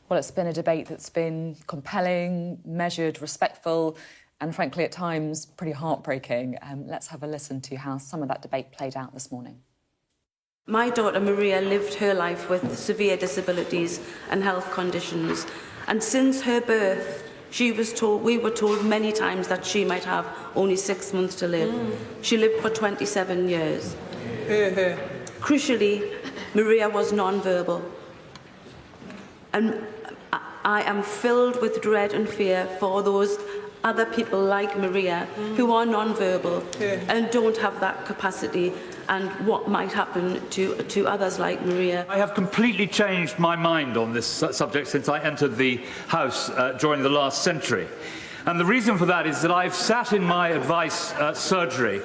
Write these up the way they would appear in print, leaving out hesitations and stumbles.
Well, it's been a debate that's been compelling, measured, respectful, and frankly, at times, pretty heartbreaking. Let's have a listen to how some of that debate played out this morning. My daughter Maria lived her life with severe disabilities and health conditions, and since her birth, we were told many times that she might have only 6 months to live. She lived for 27 years. Crucially, Maria was non-verbal. And I am filled with dread and fear for those other people like Maria who are non-verbal and don't have that capacity, and what might happen to others like Maria. I have completely changed my mind on this subject since I entered the House during the last century. And the reason for that is that I've sat in my advice surgery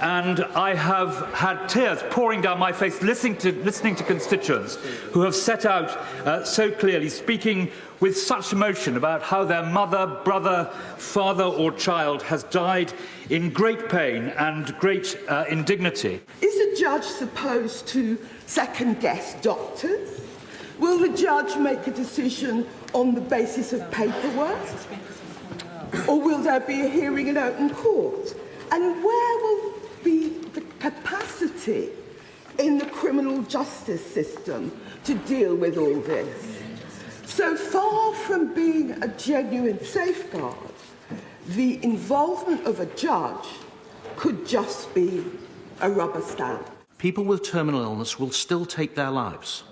and I have had tears pouring down my face listening to constituents who have set out so clearly, speaking with such emotion about how their mother, brother, father or child has died in great pain and great indignity. Is a judge supposed to second-guess doctors? Will the judge make a decision on the basis of paperwork? Or will there be a hearing in open court? And where will be the capacity in the criminal justice system to deal with all this? So far from being a genuine safeguard, the involvement of a judge could just be a rubber stamp. People with terminal illness will still take their lives.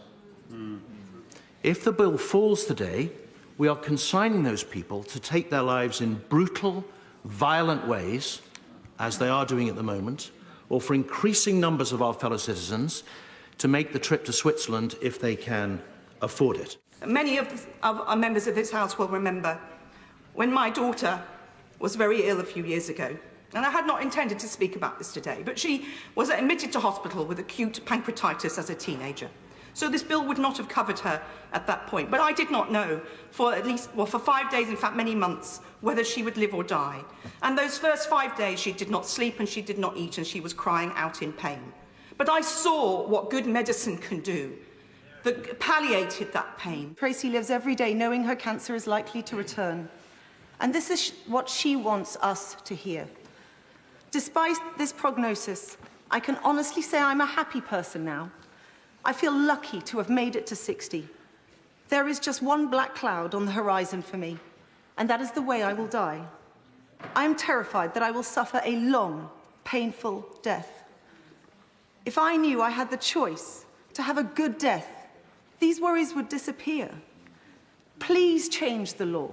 If the bill falls today, we are consigning those people to take their lives in brutal, violent ways, as they are doing at the moment, or for increasing numbers of our fellow citizens to make the trip to Switzerland if they can afford it. Many of our members of this House will remember when my daughter was very ill a few years ago, and I had not intended to speak about this today, but she was admitted to hospital with acute pancreatitis as a teenager. So this bill would not have covered her at that point. But I did not know for for 5 days, in fact many months, whether she would live or die. And those first 5 days she did not sleep and she did not eat and she was crying out in pain. But I saw what good medicine can do that palliated that pain. Tracy lives every day knowing her cancer is likely to return. And this is what she wants us to hear. Despite this prognosis, I can honestly say I'm a happy person now. I feel lucky to have made it to 60. There is just one black cloud on the horizon for me, and that is the way I will die. I am terrified that I will suffer a long, painful death. If I knew I had the choice to have a good death, these worries would disappear. Please change the law.